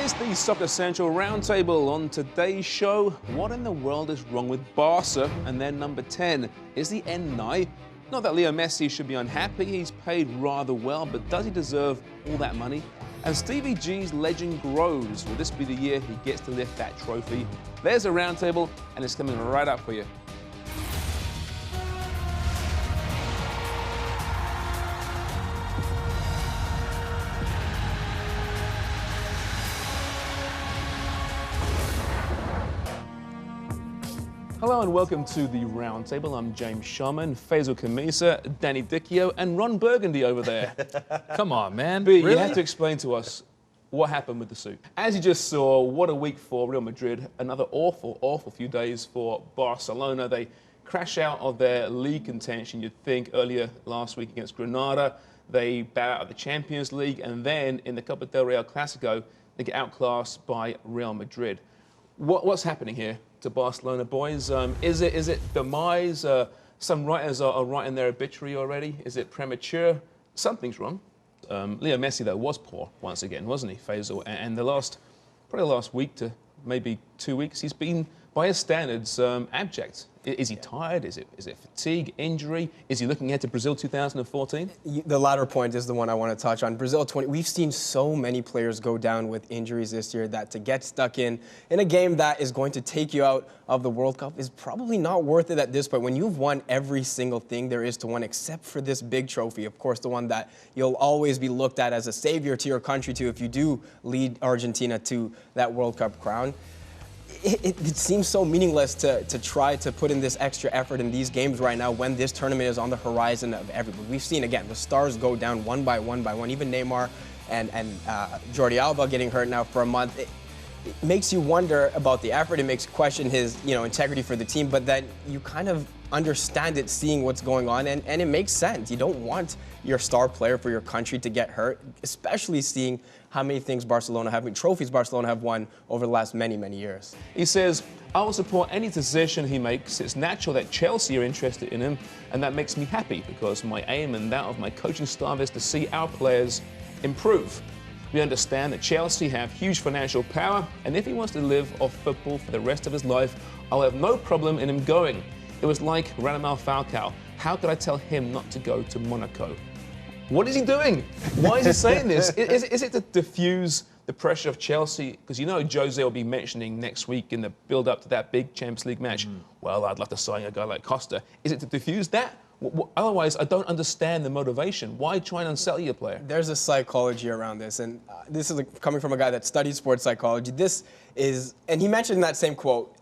is the Soccer Central Roundtable. On today's show, what in the world is wrong with Barca and their number 10? Is the end nigh? Not that Leo Messi should be unhappy, he's paid rather well, but does he deserve all that money? And Stevie G's legend grows. Will this be the year he gets to lift that trophy? There's a Roundtable, and it's coming right up for you. Hello and welcome to the Roundtable. I'm James Sharman, Faisal Khamisa, Danny Dicchio, and Ron Burgundy over there. Come on, man. B, really? You have to explain to us what happened with the suit. As you just saw, what a week for Real Madrid. Another awful few days for Barcelona. They crash out of their league contention, you'd think, earlier last week against Granada. They bow out of the Champions League, and then in the Copa del Rey Clásico, they get outclassed by Real Madrid. What's happening here to Barcelona, boys? Is it demise? Some writers are writing their obituary already. Is it premature? Something's wrong. Leo Messi, though, was poor once again, wasn't he, Faisal? And probably the last week to maybe 2 weeks, he's been, by his standards, abject. Is he tired? Is it fatigue, injury? Is he looking ahead to Brazil 2014? The latter point is the one I want to touch on. Brazil 20, we've seen so many players go down with injuries this year that to get stuck in a game that is going to take you out of the World Cup is probably not worth it at this point. When you've won every single thing there is to win except for this big trophy, of course, the one that you'll always be looked at as a savior to your country to if you do lead Argentina to that World Cup crown. It seems so meaningless to try to put in this extra effort in these games right now when this tournament is on the horizon of everybody. We've seen, again, the stars go down one by one. Even Neymar and Jordi Alba getting hurt now for a month. It makes you wonder about the effort. It makes you question his integrity for the team, but then you kind of understand it seeing what's going on, and it makes sense. You don't want your star player for your country to get hurt, especially seeing how many trophies Barcelona have won over the last many years. He says, I will support any decision he makes. It's natural that Chelsea are interested in him, and that makes me happy because my aim and that of my coaching staff is to see our players improve. We understand that Chelsea have huge financial power, and if he wants to live off football for the rest of his life, I'll have no problem in him going. It was like Radamel Falcao. How could I tell him not to go to Monaco? What is he doing? Why is he saying this? Is it to diffuse the pressure of Chelsea? Because you know Jose will be mentioning next week in the build-up to that big Champions League match, well, I'd love to sign a guy like Costa. Is it to diffuse that? Otherwise, I don't understand the motivation. Why try and unsell your player? There's a psychology around this, and this is coming from a guy that studied sports psychology. And he mentioned in that same quote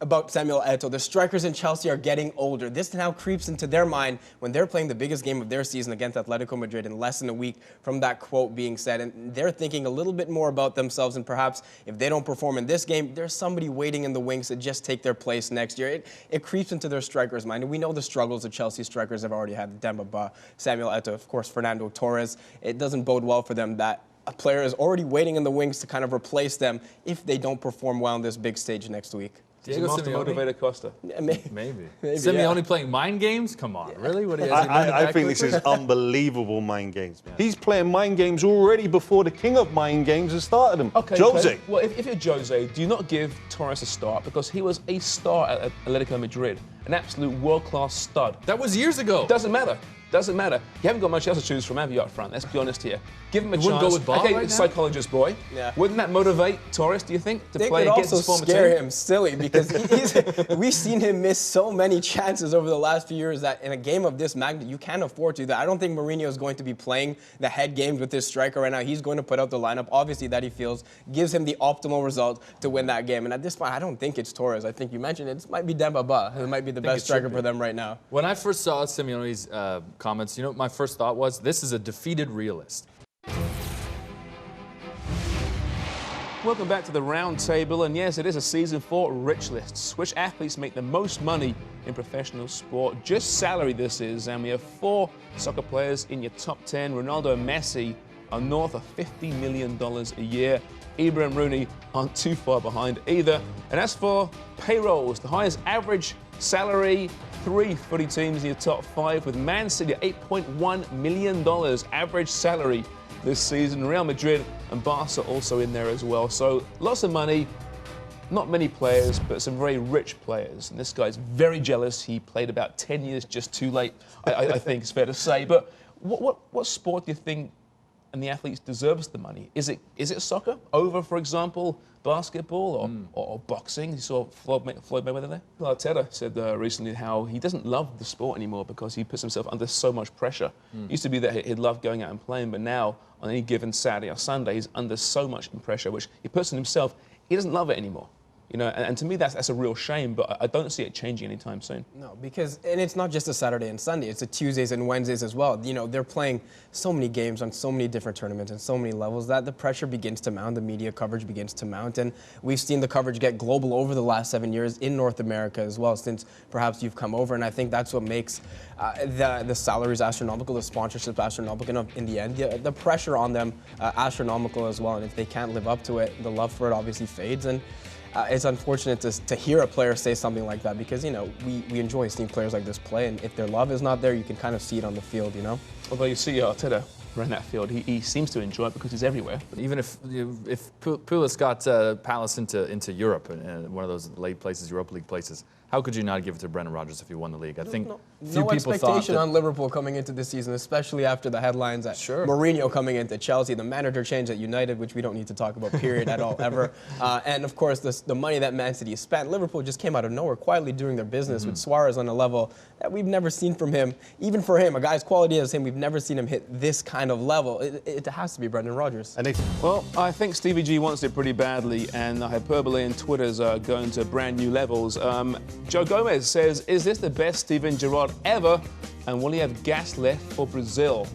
about Samuel Eto'o, the strikers in Chelsea are getting older. This now creeps into their mind when they're playing the biggest game of their season against Atletico Madrid in less than a week from that quote being said. And they're thinking a little bit more about themselves, and perhaps if they don't perform in this game, there's somebody waiting in the wings to just take their place next year. It creeps into their strikers' mind. And we know the struggles the Chelsea strikers have already had. Demba Ba, Samuel Eto'o, of course, Fernando Torres. It doesn't bode well for them that a player is already waiting in the wings to kind of replace them if they don't perform well on this big stage next week. Diego motivated Costa. Yeah, maybe. Simeone playing mind games? Come on, really? What do you I think this is unbelievable mind games. Yeah. He's playing mind games already before the king of mind games has started them. Okay, Jose. Okay. Well, if you're Jose, do you not give Torres a start? Because he was a star at Atletico Madrid, an absolute world-class stud. That was years ago. Doesn't matter. Doesn't matter. You haven't got much else to choose from, have you, up front? Let's be honest here. Give him a chance. Wouldn't go with Ball okay, right now? Psychologist boy. Yeah. Wouldn't that motivate Torres, do you think, to They play could against his also former scare team? him silly because we've seen him miss so many chances over the last few years that in a game of this magnitude, you can't afford to. I don't think Mourinho is going to be playing the head games with this striker right now. He's going to put out the lineup, obviously, that he feels gives him the optimal result to win that game. And at this point, I don't think it's Torres. I think you mentioned it. It might be Demba Ba. It might be the best striker for them right now. When I first saw Simeone's comments, you know what my first thought was? This is a defeated realist. Welcome back to the Roundtable, and yes, it is a season for rich lists. Which athletes make the most money in professional sport? Just salary this is, and we have 4 soccer players in your top 10. Ronaldo and Messi are north of $50 million a year. Ibra and Rooney aren't too far behind either. And as for payrolls, the highest average salary, 3 footy teams in your top 5, with Man City at $8.1 million average salary this season. Real Madrid and Barca also in there as well. So lots of money, not many players, but some very rich players. And this guy's very jealous. He played about 10 years just too late, I think it's fair to say. But what sport do you think and the athletes deserves the money? Is it soccer over, for example, basketball or boxing? You saw Floyd Mayweather there? Arteta said recently how he doesn't love the sport anymore because he puts himself under so much pressure. Used to be that he'd love going out and playing, but now on any given Saturday or Sunday, he's under so much pressure, which he puts on himself. He doesn't love it anymore. You know, and to me, that's a real shame, but I don't see it changing anytime soon. No, because, and it's not just a Saturday and Sunday, it's a Tuesdays and Wednesdays as well. You know, they're playing so many games on so many different tournaments and so many levels that the pressure begins to mount, the media coverage begins to mount, and we've seen the coverage get global over the last 7 years in North America as well, since perhaps you've come over, and I think that's what makes the salaries astronomical, the sponsorship astronomical, and in the end, the pressure on them astronomical as well, and if they can't live up to it, the love for it obviously fades, and it's unfortunate to hear a player say something like that because, you know, we enjoy seeing players like this play, and if their love is not there, you can kind of see it on the field, you know? Although you see Arteta around that field, he seems to enjoy it because he's everywhere. Even if Pulis got Palace into Europe and one of those late places, Europa League places, how could you not give it to Brendan Rodgers if he won the league? I think no expectation on Liverpool coming into this season, especially after the headlines at Mourinho coming into Chelsea, the manager change at United, which we don't need to talk about, period, at all, ever. And, of course, the money that Man City spent. Liverpool just came out of nowhere, quietly doing their business with Suarez on a level that we've never seen from him. Even for him, a guy as quality as him, we've never seen him hit this kind of level. It has to be Brendan Rodgers. Well, I think Stevie G wants it pretty badly, and the hyperbole and Twitter's are going to brand new levels. Joe Gomez says, is this the best Steven Gerrard ever? And will he have gas left for Brazil?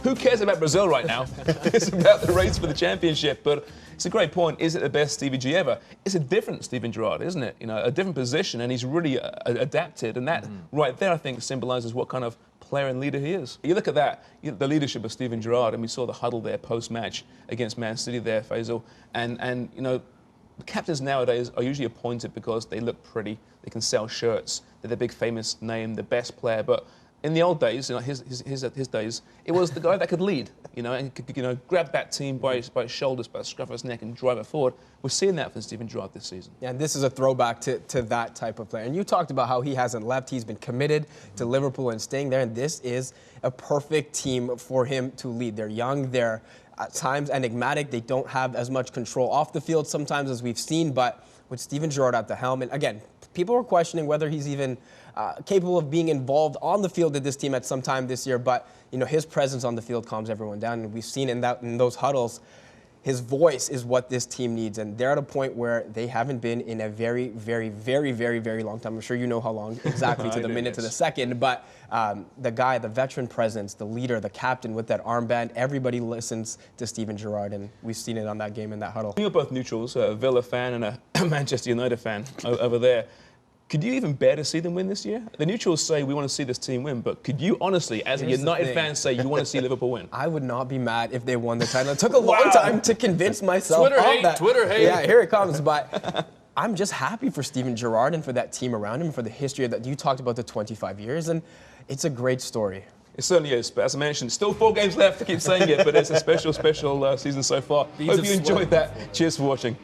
Who cares about Brazil right now? It's about the race for the championship. But it's a great point. Is it the best Stevie G ever? It's a different Steven Gerrard, isn't it? You know, a different position, and he's really adapted. And that right there, I think, symbolises what kind of player and leader he is. You look at that, the leadership of Steven Gerrard, and we saw the huddle there post-match against Man City there, Faisal. And you know, captains nowadays are usually appointed because they look pretty, they can sell shirts, they're the big famous name, the best player. But in the old days, you know, his days, it was the guy that could lead, you know, and could, you know, grab that team by his shoulders, by the scruff of his neck, and drive it forward. We're seeing that from Steven Gerrard this season. Yeah, and this is a throwback to that type of player. And you talked about how he hasn't left. He's been committed to Liverpool and staying there. And this is a perfect team for him to lead. They're young, they're at times enigmatic. They don't have as much control off the field sometimes as we've seen. But with Steven Gerrard at the helm, and again, people are questioning whether he's even capable of being involved on the field at this team at some time this year. But you know, his presence on the field calms everyone down, and we've seen in those huddles, his voice is what this team needs, and they're at a point where they haven't been in a very, very, very, very, very long time. I'm sure you know how long exactly to the minute, to the second, but the guy, the veteran presence, the leader, the captain with that armband, everybody listens to Steven Gerrard, and we've seen it on that game in that huddle. You're both neutrals, a Villa fan and a Manchester United fan over there. Could you even bear to see them win this year? The neutrals say we want to see this team win, but could you honestly, as a United fan, say you want to see Liverpool win? I would not be mad if they won the title. It took a long time to convince myself of that. Twitter hate. Yeah, here it comes. But I'm just happy for Steven Gerrard and for that team around him, for the history that you talked about, the 25 years, and it's a great story. It certainly is, but as I mentioned, still 4 games left to keep saying it, but it's a special season so far. Hope you enjoyed that. Cheers for watching.